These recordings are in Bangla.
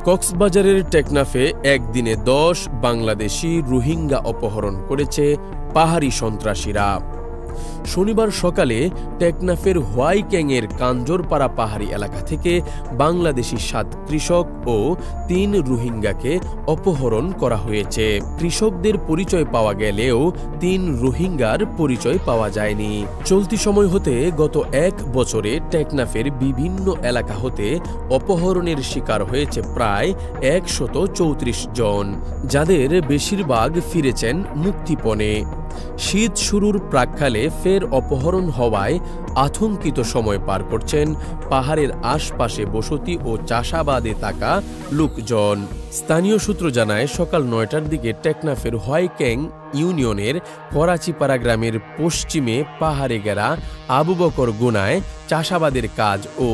কক্সবাজারের টেকনাফে একদিনে ১০ বাংলাদেশি রোহিঙ্গা অপহরণ করেছে পাহাড়ি সন্ত্রাসীরা। শনিবার সকালে টেকনাফের হোয়াইক্যাংয়ের কাঞ্জরপাড়া পাহাড়ি এলাকা থেকে বাংলাদেশি ৭ কৃষক ও ৩ রোহিঙ্গাকে অপহরণ করা হয়েছে। কৃষকদের পরিচয় পাওয়া গেলেও ৩ রোহিঙ্গার পরিচয় পাওয়া যায়নি। চলতি সময় হতে গত ১ বছরে টেকনাফের বিভিন্ন এলাকা হতে অপহরণের শিকার হয়েছে প্রায় ১৩৪ জন, যাদের বেশিরভাগ ফিরেছেন মুক্তিপণে। শীত শুরুর প্রাক্কালে ফের অপহরণ হওয়ায় আতঙ্কিত সময় পার করছেন পাহাড়ের আশপাশে বসতি ও চাষাবাদে থাকা লোকজন। স্থানীয় সূত্র জানায়, সকাল ৯টার দিকে টেকনাফের হোয়াইক্যাং ইউনিয়নের করাচিপাড়া গ্রামের পশ্চিমে পাহাড়ে ঘেরা আবু বকর গোনায় চাষাবাদের কাজ ও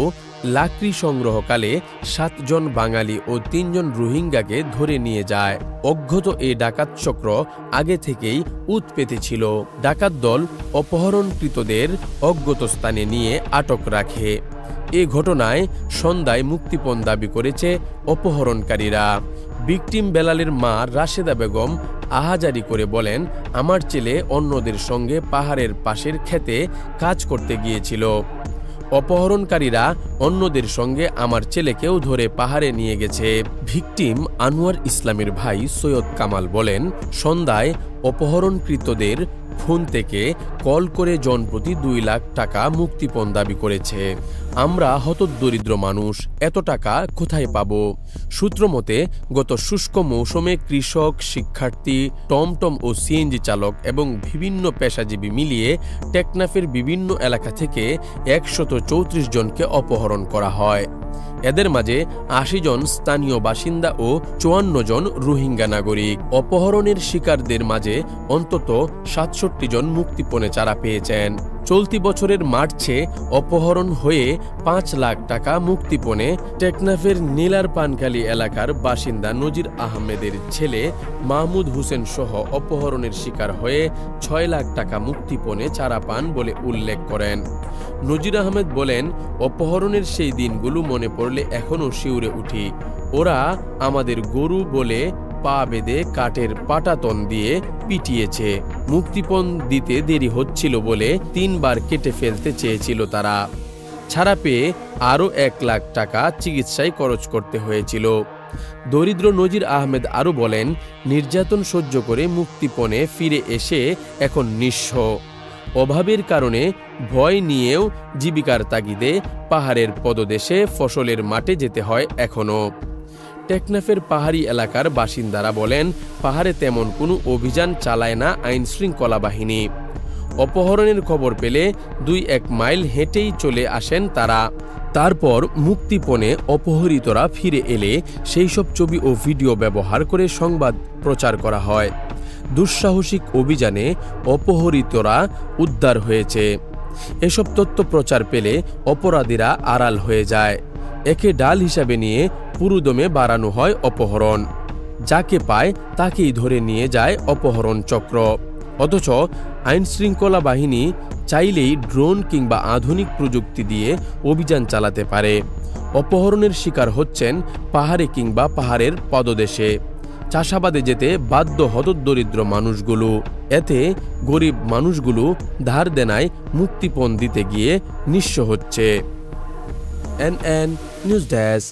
লাকড়ি সংগ্রহকালে ৭ জন বাঙালি ও ৩ জন রোহিঙ্গাকে ধরে নিয়ে যায়। অজ্ঞাত এই ডাকাত চক্র আগে থেকেই উৎপেতে ছিল। ডাকাত দল অপহরণকৃতদের অজ্ঞাত স্থানে নিয়ে আটক রাখে। এ ঘটনায় সন্ধ্যায় মুক্তিপণ দাবি করেছে অপহরণকারীরা। ভিকটিম বেলালের মা রাশেদা বেগম আহাজারি করে বলেন, আমার ছেলে অন্যদের সঙ্গে পাহাড়ের পাশের ক্ষেতে কাজ করতে গিয়েছিল। অপহরণকারীরা অন্যদের সঙ্গে আমার ছেলেকেও ধরে পাহাড়ে নিয়ে গেছে। ভিকটিম আনোয়ার ইসলামের ভাই সৈয়দ কামাল বলেন, সন্ধ্যায় অপহরণকৃতদের ফোন থেকে কল করে জনপ্রতি ২ লাখ টাকা মুক্তিপণ দাবি করেছে। আমরা হতদরিদ্র মানুষ, এত টাকা কোথায় পাব? সূত্র মতে, গত শুষ্ক মৌসুমে কৃষক, শিক্ষার্থী, টমটম ও সিএনজি চালক এবং বিভিন্ন পেশাজীবী মিলিয়ে টেকনাফের বিভিন্ন এলাকা থেকে ১৩৪ জনকে অপহরণ করা হয়। এদের মাঝে ৮০ জন স্থানীয় বাসিন্দা ও ৫৪ জন রোহিঙ্গা নাগরিক। অপহরণের শিকারদের মাঝে অন্তত ৬৭ জন মুক্তিপণে চারা পেয়েছেন। চলতি বছরের মার্চে অপহরণ হয়ে ৫ লাখ টাকা মুক্তিপণে টেকনাফের নীলার পানখালী এলাকার বাসিন্দা নজির আহমেদের ছেলে মাহমুদ হোসেন সহ অপহরণের শিকার হয়ে ৬ লাখ টাকা মুক্তিপণে চারা পান বলে উল্লেখ করেন। নজির আহমেদ বলেন, অপহরণের সেই দিনগুলো মনে পড়লে এখনও শিউরে উঠি। ওরা আমাদের গরু বলে পা বেঁধে কাঠের পাটাতন দিয়ে পিটিয়েছে। মুক্তিপণ দিতে দেরি হচ্ছিল বলে ৩ বার কেটে ফেলতে চেয়েছিল তারা। ছাড়া পেয়ে আরও ১ লাখ টাকা চিকিৎসায় খরচ করতে হয়েছিল। দরিদ্র নজির আহমেদ আরও বলেন, নির্যাতন সহ্য করে মুক্তিপণে ফিরে এসে এখন নিঃস্ব। অভাবের কারণে ভয় নিয়েও জীবিকার তাগিদে পাহাড়ের পদদেশে ফসলের মাঠে যেতে হয় এখনও। টেকনাফের পাহাড়ি এলাকার বাসিন্দারা বলেন, পাহাড়ে তেমন কোনো অভিযান চালায় না আইন শৃঙ্খলা বাহিনী। অপহরণের খবর পেলে ২-১ মাইল হেঁটেই চলে আসেন তারা। তারপর মুক্তিপণে অপহৃতরা ফিরে এলে সেই সব ছবি ও ভিডিও ব্যবহার করে সংবাদ প্রচার করা হয়। দুঃসাহসিক অভিযানে অপহৃতরা উদ্ধার হয়েছে। এসব তথ্য প্রচার পেলে অপরাধীরা আড়াল হয়ে যায়। একে ডাল হিসাবে নিয়ে পুরোদমে বাড়ানো হয় অপহরণ। যাকে পায় তাকেই ধরে নিয়ে যায় অপহরণ চক্র। অথচ আইন শৃঙ্খলা বাহিনী চাইলেই ড্রোন কিংবা আধুনিক প্রযুক্তি দিয়ে অভিযান চালাতে পারে। অপহরণের শিকার হচ্ছেন পাহাড়ে কিংবা পাহাড়ের পদদেশে। চাষাবাদে যেতে বাধ্য হতদরিদ্র মানুষগুলো। এতে গরিব মানুষগুলো ধার দেনায় মুক্তিপণ দিতে গিয়ে নিঃস্ব হচ্ছে। NN news desk.